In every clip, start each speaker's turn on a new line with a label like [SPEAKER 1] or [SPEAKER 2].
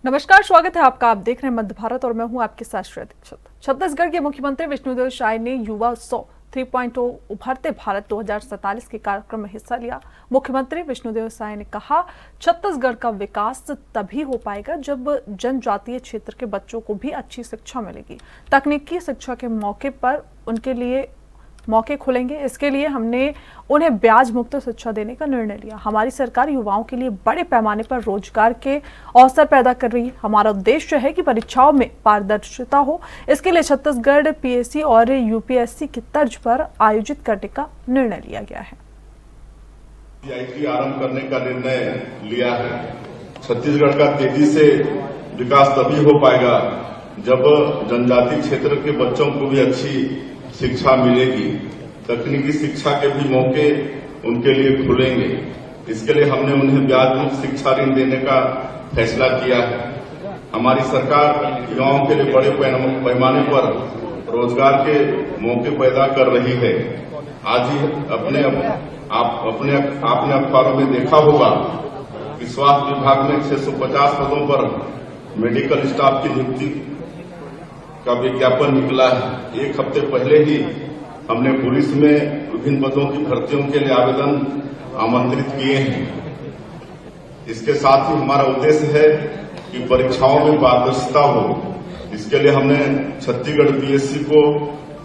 [SPEAKER 1] नमस्कार, स्वागत है आपका। आप देख रहे हैं मध्य भारत और मैं हूं आपके साथ श्रेया दीक्षित। छत्तीसगढ़ के मुख्यमंत्री विष्णुदेव साय ने युवा 3.0 उभरते भारत 2047 के कार्यक्रम में हिस्सा लिया। मुख्यमंत्री विष्णुदेव साय ने कहा, छत्तीसगढ़ का विकास तभी हो पाएगा जब जनजातीय क्षेत्र के बच्चों को भी अच्छी शिक्षा मिलेगी। तकनीकी शिक्षा के मौके पर उनके लिए मौके खुलेंगे। इसके लिए हमने उन्हें ब्याज मुक्त शिक्षा देने का निर्णय लिया। हमारी सरकार युवाओं के लिए बड़े पैमाने पर रोजगार के अवसर पैदा कर रही है। हमारा उद्देश्य है कि परीक्षाओं में पारदर्शिता हो। इसके लिए छत्तीसगढ़ पीएससी और यूपीएससी की तर्ज पर आयोजित करने का निर्णय लिया गया है।
[SPEAKER 2] पीआईटी आरंभ करने का निर्णय लिया है। छत्तीसगढ़ का तेजी से विकास तभी हो पाएगा जब जनजातीय क्षेत्र के बच्चों को भी अच्छी शिक्षा मिलेगी। तकनीकी शिक्षा के भी मौके उनके लिए खुलेंगे। इसके लिए हमने उन्हें ब्याज मुक्त शिक्षा ऋण देने का फैसला किया है। हमारी सरकार युवाओं के लिए बड़े पैमाने पर रोजगार के मौके पैदा कर रही है। आज ही आपने अखबारों में देखा होगा कि स्वास्थ्य विभाग में 650 पदों पर मेडिकल स्टाफ की नियुक्ति का विज्ञापन निकला है। एक हफ्ते पहले ही हमने पुलिस में विभिन्न पदों की भर्तियों के लिए आवेदन आमंत्रित किए हैं। इसके साथ ही हमारा उद्देश्य है कि परीक्षाओं में पारदर्शिता हो। इसके लिए हमने छत्तीसगढ़ पीएससी को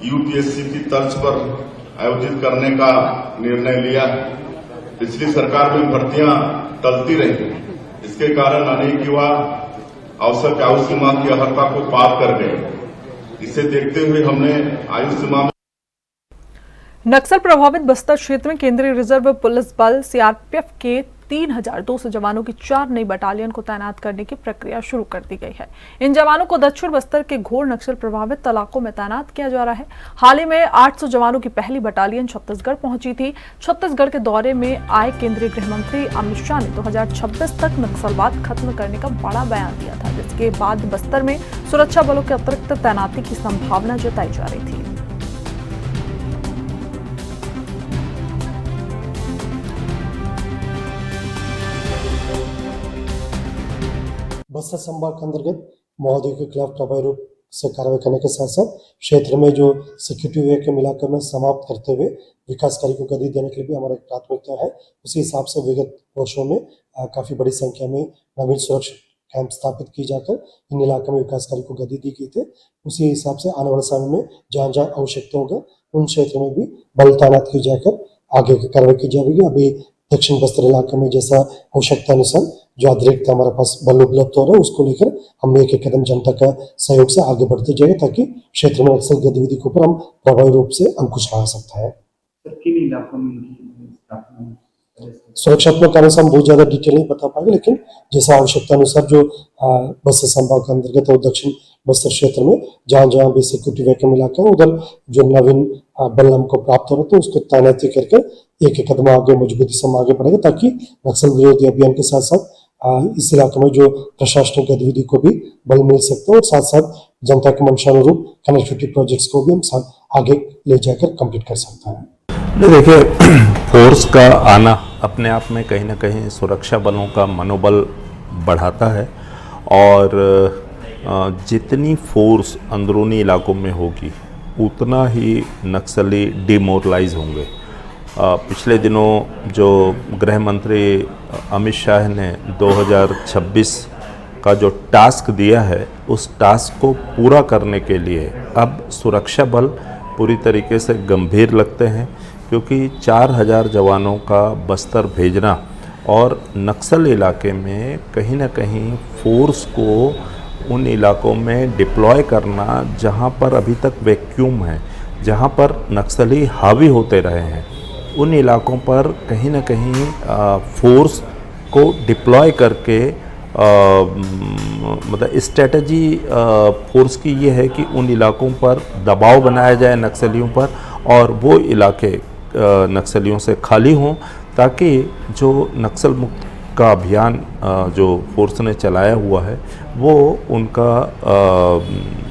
[SPEAKER 2] यूपीएससी की तर्ज पर आयोजित करने का निर्णय लिया है। पिछली सरकार में भर्तियां टलती रही। इसके कारण अनेक युवा अवसर की आयु सीमा की अर्हता को पार कर गए। इसे देखते हुए हमने आयु सीमा में
[SPEAKER 1] नक्सल प्रभावित बस्तर क्षेत्र में केंद्रीय रिजर्व पुलिस बल सीआरपीएफ के 3200 जवानों की 4 नई बटालियन को तैनात करने की प्रक्रिया शुरू कर दी गई है। इन जवानों को दक्षिण बस्तर के घोर नक्सल प्रभावित इलाकों में तैनात किया जा रहा है। हाल ही में 800 जवानों की पहली बटालियन छत्तीसगढ़ पहुंची थी। छत्तीसगढ़ के दौरे में आए केंद्रीय गृह मंत्री अमित शाह ने 2026 तक नक्सलवाद खत्म करने का बड़ा बयान दिया था, जिसके बाद बस्तर में सुरक्षा बलों के अतिरिक्त तैनाती की संभावना जताई जा रही थी।
[SPEAKER 3] बस्तर संभाग के अंतर्गत माओवादियों के खिलाफ प्रभावी रूप से कार्रवाई करने के साथ साथ क्षेत्र में जो सिक्योरिटी वैक्यूम इलाके में समाप्त करते हुए विकास कार्य को गति देने के लिए भी हमारा एक प्राथमिकता है। उसी हिसाब से विगत वर्षों में काफी बड़ी संख्या में नवीन सुरक्षा कैंप स्थापित की जाकर इन इलाकों में विकास कार्य को गति दी गई थी। उसी हिसाब से आने वाले समय में जहाँ जहाँ आवश्यकता होगा उन क्षेत्रों में भी बल तैनात की जाकर आगे की कार्रवाई की जाएगी। अभी दक्षिण बस्तर इलाके में जैसा आवश्यकता अनुसार जो अतिरिक्त हमारे पास बल उपलब्ध हो रहा है उसको लेकर हम एक एक कदम जनता का सहयोग से आगे बढ़ते जाएंगे ताकि क्षेत्र में नक्सल गतिविधि के ऊपर हम प्रभावी रूप से अंकुश लगा सकता है। सुरक्षात्मक कारण से हम बहुत ज्यादा डिटेल नहीं बता पाएंगे, लेकिन जैसा आवश्यकता अनुसार जो बस्तर संभाग के अंतर्गत और दक्षिण बस्तर क्षेत्र में जहाँ जहाँ भी सिक्योरिटी वैक्यूम इलाका है उधर जो नवीन बल हमको प्राप्त हो रहा है उसको तैनाती करके एक एक कदम आगे मजबूती से हम आगे बढ़ेंगे ताकि नक्सल विरोधी अभियान के साथ साथ इस इलाके में जो प्रशासनिक गतिविधि को भी बल मिल सकता है और साथ साथ जनता के मंशानुरूप कनेक्टिविटी प्रोजेक्ट्स को भी हम आगे ले जाकर कंप्लीट कर सकते हैं।
[SPEAKER 4] देखिए, फोर्स का आना अपने आप में कहीं ना कहीं सुरक्षा बलों का मनोबल बढ़ाता है और जितनी फोर्स अंदरूनी इलाकों में होगी उतना ही नक्सली डिमोरलाइज होंगे। पिछले दिनों जो गृह मंत्री अमित शाह ने 2026 का जो टास्क दिया है उस टास्क को पूरा करने के लिए अब सुरक्षा बल पूरी तरीके से गंभीर लगते हैं, क्योंकि 4000 जवानों का बस्तर भेजना और नक्सल इलाके में कहीं ना कहीं फोर्स को उन इलाकों में डिप्लॉय करना जहां पर अभी तक वैक्यूम है, जहां पर नक्सली हावी होते रहे हैं, उन इलाकों पर कहीं ना कहीं फोर्स को डिप्लॉय करके मतलब स्ट्रेटजी फोर्स की ये है कि उन इलाकों पर दबाव बनाया जाए नक्सलियों पर और वो इलाके नक्सलियों से खाली हों ताकि जो नक्सल मुक्त का अभियान जो फोर्स ने चलाया हुआ है वो उनका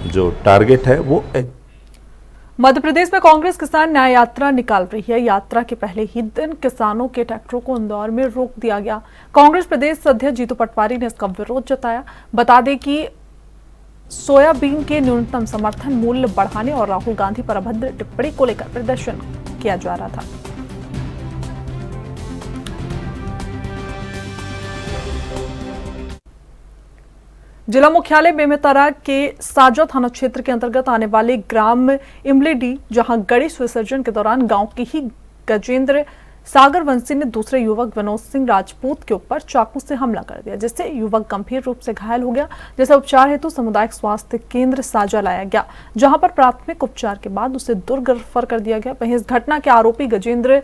[SPEAKER 4] जो टारगेट है वो
[SPEAKER 1] मध्य प्रदेश में कांग्रेस किसान न्याय यात्रा निकाल रही है। यात्रा के पहले ही दिन किसानों के ट्रैक्टरों को इंदौर में रोक दिया गया। कांग्रेस प्रदेश अध्यक्ष जीतू पटवारी ने इसका विरोध जताया। बता दें कि सोयाबीन के न्यूनतम समर्थन मूल्य बढ़ाने और राहुल गांधी पर अभद्र टिप्पणी को लेकर प्रदर्शन किया जा रहा था। जिला मुख्यालय बेमेतरा के साजा थाना क्षेत्र के अंतर्गत आने वाले ग्राम इमलीडी, जहां गणेश विसर्जन के दौरान गांव के ही गजेंद्र सागर वंशी ने दूसरे युवक विनोद सिंह राजपूत के ऊपर चाकू से हमला कर दिया, जिससे युवक गंभीर रूप से घायल हो गया, जिसे उपचार हेतु सामुदायिक स्वास्थ्य केंद्र साजा लाया गया, जहां पर प्राथमिक उपचार के बाद उसे दुर्ग रेफर कर दिया गया। वहीं इस घटना के आरोपी गजेंद्र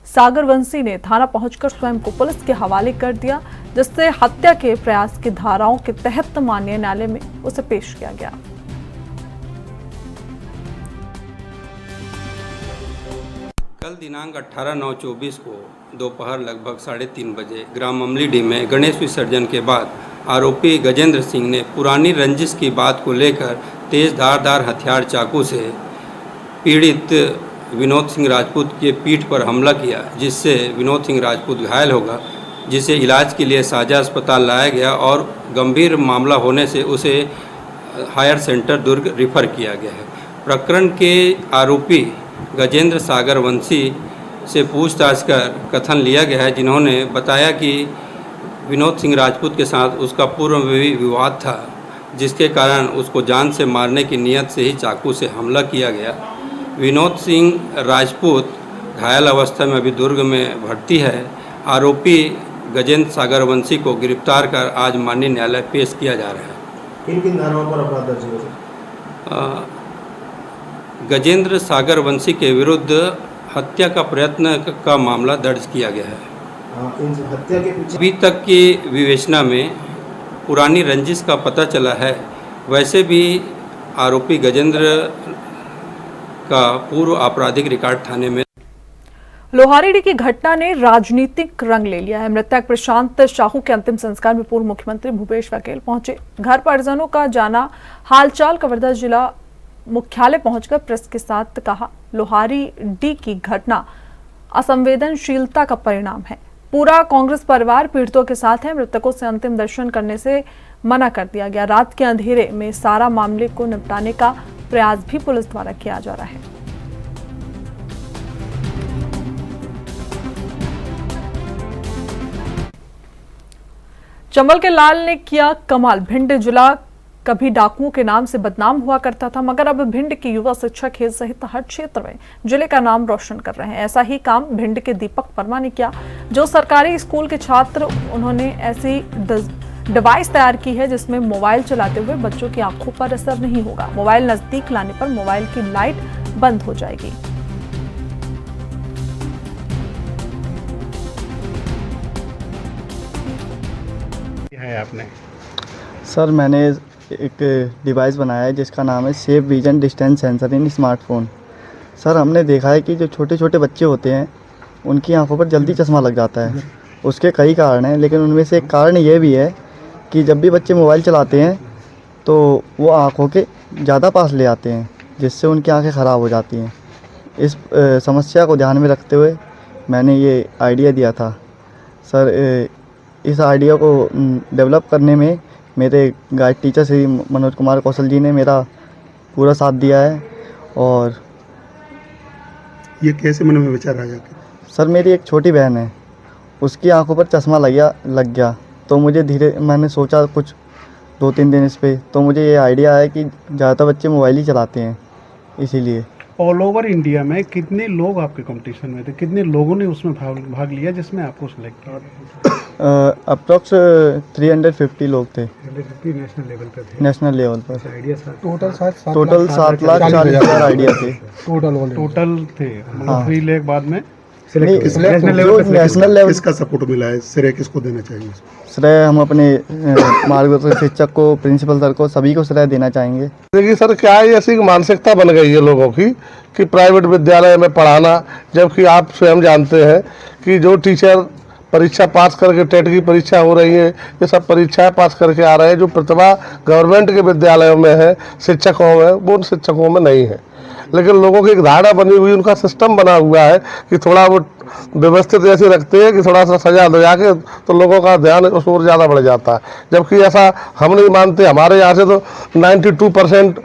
[SPEAKER 1] सागर वंशी ने थाना पहुंचकर स्वयं को पुलिस के हवाले कर दिया, जिससे हत्या के प्रयास की धाराओं के तहत माननीय न्यायालय में उसे पेश किया गया।
[SPEAKER 5] कल दिनांक 18/9/24 को दोपहर लगभग 3:30 बजे ग्राम अमलीडी में गणेश विसर्जन के बाद आरोपी गजेंद्र सिंह ने पुरानी रंजिश की बात को लेकर तेज धारदार हथियार चाकू से पीड़ित विनोद सिंह राजपूत के पीठ पर हमला किया, जिससे विनोद सिंह राजपूत घायल होगा, जिसे इलाज के लिए साजा अस्पताल लाया गया और गंभीर मामला होने से उसे हायर सेंटर दुर्ग रेफर किया गया है। प्रकरण के आरोपी गजेंद्र सागर वंशी से पूछताछ कर कथन लिया गया है, जिन्होंने बताया कि विनोद सिंह राजपूत के साथ उसका पूर्व में विवाद था, जिसके कारण उसको जान से मारने की नीयत से ही चाकू से हमला किया गया। विनोद सिंह राजपूत घायल अवस्था में अभी दुर्ग में भर्ती है। आरोपी गजेंद्र सागर वंशी को गिरफ्तार कर आज माननीय न्यायालय पेश किया जा रहा है।
[SPEAKER 3] किन किन धाराओं पर अपराध दर्ज हुआ?
[SPEAKER 5] गजेंद्र सागर वंशी के विरुद्ध हत्या का प्रयत्न का मामला दर्ज किया गया है।
[SPEAKER 3] इन हत्या के पीछे
[SPEAKER 5] अभी तक की विवेचना में पुरानी रंजिश का पता चला है। वैसे भी आरोपी गजेंद्र का पूर्व आपराधिक रिकॉर्ड थाने में।
[SPEAKER 1] लोहारीडी की घटना ने राजनीतिक रंग ले लिया है। मृतक प्रशांत साहू के अंतिम संस्कार में पूर्व मुख्यमंत्री भूपेश बघेल पहुंचे। घर परिजनों का जाना हालचाल कवर्धा जिला मुख्यालय पहुंचकर प्रेस के साथ कहा, लोहारीडी की घटना असंवेदनशीलता का परिणाम है। पूरा कांग्रेस परिवार पीड़ितों के साथ है। मृतकों से अंतिम दर्शन करने से मना कर दिया गया। रात के अंधेरे में सारा मामले को निपटाने का प्रयास भी पुलिस द्वारा किया जा रहा है। चंबल के लाल ने किया कमाल। भिंड जिला कभी डाकुओं के नाम से बदनाम हुआ करता था, मगर अब भिंड के युवा शिक्षक खेल सहित हर क्षेत्र में जिले का नाम रोशन कर रहे हैं। ऐसा ही काम भिंड के दीपक वर्मा ने किया, जो सरकारी स्कूल के छात्र। उन्होंने ऐसी डिवाइस तैयार की है जिसमें मोबाइल चलाते हुए बच्चों की आंखों पर असर नहीं होगा। मोबाइल नजदीक लाने पर मोबाइल की लाइट बंद हो जाएगी।
[SPEAKER 6] है आपने?
[SPEAKER 7] सर मैंने एक डिवाइस बनाया है जिसका नाम है सेफ विजन डिस्टेंस सेंसर इन स्मार्टफोन। सर हमने देखा है कि जो छोटे छोटे बच्चे होते हैं उनकी आंखों पर जल्दी चश्मा लग जाता है। उसके कई कारण हैं, लेकिन उनमें से एक कारण ये भी है कि जब भी बच्चे मोबाइल चलाते हैं तो वो आंखों के ज़्यादा पास ले आते हैं, जिससे उनकी आंखें ख़राब हो जाती हैं। इस समस्या को ध्यान में रखते हुए मैंने ये आइडिया दिया था। सर इस आइडिया को डेवलप करने में मेरे गाइड टीचर श्री मनोज कुमार कौशल जी ने मेरा पूरा साथ दिया है। और
[SPEAKER 6] ये कैसे मन में विचार आया?
[SPEAKER 7] सर मेरी एक छोटी बहन है, उसकी आंखों पर चश्मा लग गया तो मैंने सोचा कुछ 2-3 दिन इस पे, तो मुझे ये आइडिया आया कि ज़्यादातर बच्चे मोबाइल ही चलाते हैं, इसीलिए।
[SPEAKER 6] ऑल ओवर इंडिया में कितने लोग आपके कंपटीशन में थे? कितने लोगों ने उसमें भाग लिया जिसमें आपको सिलेक्ट किया?
[SPEAKER 7] अप्रॉक्स 350 लोग थे।
[SPEAKER 6] नेशनल लेवल पे थे?
[SPEAKER 7] नेशनल लेवल पर।
[SPEAKER 6] आइडिया
[SPEAKER 7] टोटल 7,40,000 आइडिया थे।
[SPEAKER 6] टोटल थे?
[SPEAKER 7] हाँ।
[SPEAKER 6] 3 लाख बाद में
[SPEAKER 7] नेशनल लेवल
[SPEAKER 6] किसका सपोर्ट मिला है? श्रेय किसको देना चाहिए?
[SPEAKER 7] श्रेय हम अपने मार्गदर्शक शिक्षक को, प्रिंसिपल सर को, सभी को श्रेय देना चाहेंगे।
[SPEAKER 8] देखिए सर, क्या है, ऐसी मानसिकता बन गई है लोगों की कि प्राइवेट विद्यालय में पढ़ाना, जबकि आप स्वयं जानते हैं कि जो टीचर परीक्षा पास करके, टेट की परीक्षा हो रही है, ये सब परीक्षाएं पास करके आ रहे हैं, जो प्रतिभा गवर्नमेंट के विद्यालयों में है, शिक्षकों में, वो उन शिक्षकों में नहीं है। लेकिन लोगों की एक धारणा बनी हुई, उनका सिस्टम बना हुआ है कि थोड़ा वो व्यवस्थित ऐसे रखते हैं कि थोड़ा सा सजा दो जाके तो लोगों का ध्यान उस ओर ज़्यादा बढ़ जाता है, जबकि ऐसा हम नहीं मानते। हमारे यहाँ से तो 92%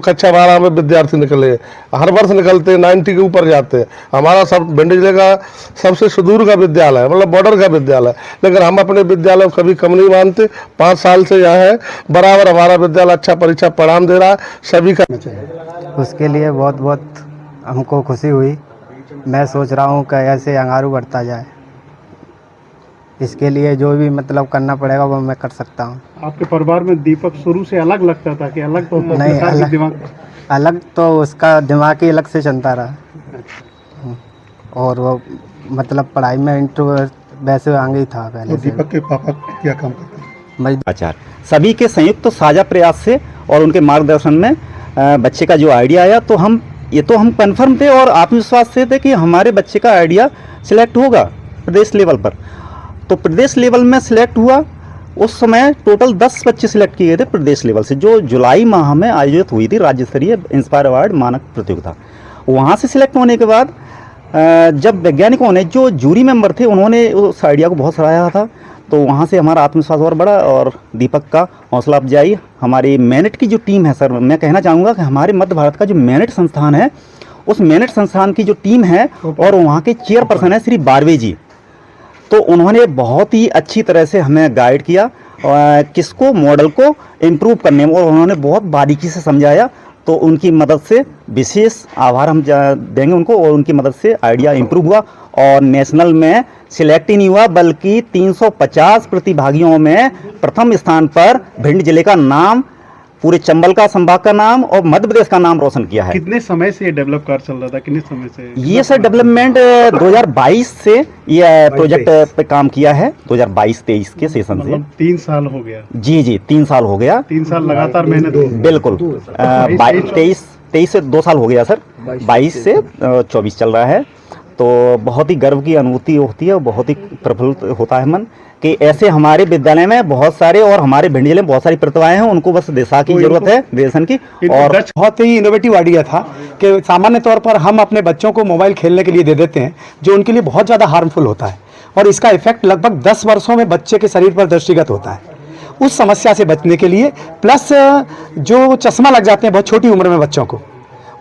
[SPEAKER 8] कक्षा 12 में विद्यार्थी निकले, हर वर्ष निकलते 90 के ऊपर जाते हैं। हमारा सब भिंड जिले का सबसे सुदूर का विद्यालय, मतलब बॉर्डर का विद्यालय, लेकिन हम अपने विद्यालय को कभी कम नहीं मानते। 5 साल से यहाँ है, बराबर हमारा विद्यालय अच्छा परीक्षा परिणाम दे रहा है सभी का।
[SPEAKER 9] उसके लिए बहुत बहुत हमको खुशी हुई। मैं सोच रहा हूँ कि ऐसे अंगारू बढ़ता जाए, इसके लिए जो भी मतलब करना पड़ेगा वो मैं कर सकता हूँ।
[SPEAKER 6] आपके परिवार में दीपक शुरू से अलग लगता था कि अलग तो
[SPEAKER 9] नहीं, अलग तो उसका दिमाग ही अलग से चलता रहा, और वो मतलब पढ़ाई में इंट्रोवर्ट वैसे आगे ही था पहले से।
[SPEAKER 6] दीपक के पापा क्या काम करते हैं?
[SPEAKER 10] आचार सभी के संयुक्त साझा प्रयास से और उनके मार्गदर्शन में बच्चे का जो आइडिया आया, तो हम कंफर्म थे और आत्मविश्वास से थे कि हमारे बच्चे का आइडिया सिलेक्ट होगा प्रदेश लेवल पर। तो प्रदेश लेवल में सिलेक्ट हुआ। उस समय टोटल 10 बच्चे सिलेक्ट किए गए थे प्रदेश लेवल से, जो जुलाई माह में आयोजित हुई थी राज्य स्तरीय इंस्पायर अवार्ड मानक प्रतियोगिता। वहाँ से सिलेक्ट होने के बाद जब वैज्ञानिकों ने, जो जूरी मेंबर थे, उन्होंने उस आइडिया को बहुत सराहा था, तो वहाँ से हमारा आत्मविश्वास और बढ़ा और दीपक का हौसला अफजाई। हमारी मैनेट की जो टीम है, सर मैं कहना चाहूँगा कि हमारे मध्य भारत का जो मैनेट संस्थान है, उस मैनेट संस्थान की जो टीम है और वहाँ के चेयरपर्सन है श्री बारवे जी, तो उन्होंने बहुत ही अच्छी तरह से हमें गाइड किया किसको मॉडल को इम्प्रूव करने में, और उन्होंने बहुत बारीकी से समझाया। तो उनकी मदद से विशेष आभार हम देंगे उनको, और उनकी मदद से आइडिया इम्प्रूव हुआ और नेशनल में सिलेक्ट ही नहीं हुआ बल्कि 350 प्रतिभागियों में प्रथम स्थान पर भिंड जिले का नाम, पूरे चंबल का संभाग का नाम और मध्य प्रदेश का नाम रोशन किया है।
[SPEAKER 6] कितने समय से ये डेवलप कर चल रहा था, कितने समय से?
[SPEAKER 10] ये सर डेवलपमेंट 2022 से ये प्रोजेक्ट पे काम किया है, 2022-23 के सेशन से।
[SPEAKER 6] मतलब 3 साल हो गया?
[SPEAKER 10] जी 3 साल हो गया।
[SPEAKER 6] 3 साल लगातार मेहनत?
[SPEAKER 10] बिल्कुल। 23 से 2 साल हो गया सर, 22 से 24 चल रहा है। तो बहुत ही गर्व की अनुभूति होती है और बहुत ही प्रफुल्लित होता है मन कि ऐसे हमारे विद्यालय में बहुत सारे और हमारे भिंड जिले में बहुत सारी प्रतिभाएं हैं, उनको बस दिशा की जरूरत है, निर्देशन की। और
[SPEAKER 11] बहुत ही इनोवेटिव आइडिया था कि सामान्य तौर पर हम अपने बच्चों को मोबाइल खेलने के लिए दे देते हैं, जो उनके लिए बहुत ज़्यादा हार्मफुल होता है, और इसका इफेक्ट लगभग 10 वर्षों में बच्चे के शरीर पर दृष्टिगत होता है। उस समस्या से बचने के लिए, प्लस जो चश्मा लग जाते हैं बहुत छोटी उम्र में बच्चों को,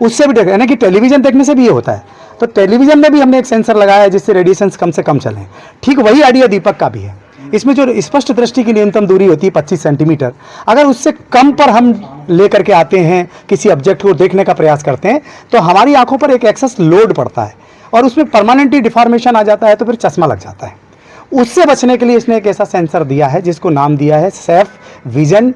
[SPEAKER 11] उससे भी यानी कि टेलीविज़न देखने से भी ये होता है, तो टेलीविज़न में भी हमने एक सेंसर लगाया है जिससे रेडिएशंस कम से कम चलें। ठीक वही आइडिया दीपक का भी है। इसमें जो स्पष्ट दृष्टि की न्यूनतम दूरी होती है 25 सेंटीमीटर, अगर उससे कम पर हम लेकर के आते हैं, किसी ऑब्जेक्ट को देखने का प्रयास करते हैं, तो हमारी आंखों पर एक एक्सेस लोड पड़ता है और उसमें परमानेंटली डिफॉर्मेशन आ जाता है, तो फिर चश्मा लग जाता है। उससे बचने के लिए इसने एक ऐसा सेंसर दिया है जिसको नाम दिया है safe vision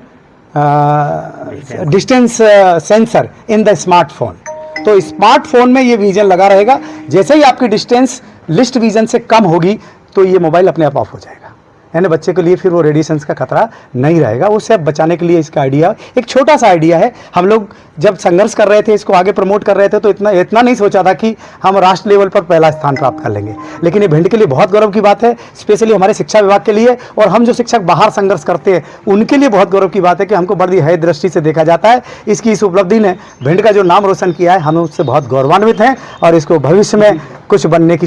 [SPEAKER 11] distance sensor in the smartphone. तो स्मार्टफोन में ये विजन लगा रहेगा, जैसे ही आपकी डिस्टेंस लिस्ट विजन से कम होगी तो ये मोबाइल अपने आप ऑफ हो जाएगा, यानी बच्चे के लिए फिर वो रेडिएशंस का खतरा नहीं रहेगा। उससे बचाने के लिए इसका आइडिया एक छोटा सा आइडिया है। हम लोग जब संघर्ष कर रहे थे, इसको आगे प्रमोट कर रहे थे, तो इतना नहीं सोचा था कि हम राष्ट्र लेवल पर पहला स्थान प्राप्त कर लेंगे, लेकिन ये भिंड के लिए बहुत गौरव की बात है, स्पेशली हमारे शिक्षा विभाग के लिए, और हम जो शिक्षक बाहर संघर्ष करते हैं उनके लिए बहुत गौरव की बात है कि हमको बड़ी है दृष्टि से देखा जाता है। इसकी इस उपलब्धि ने भिंड का जो नाम रोशन किया है, हम उससे बहुत गौरवान्वित हैं और इसको भविष्य में कुछ बनने की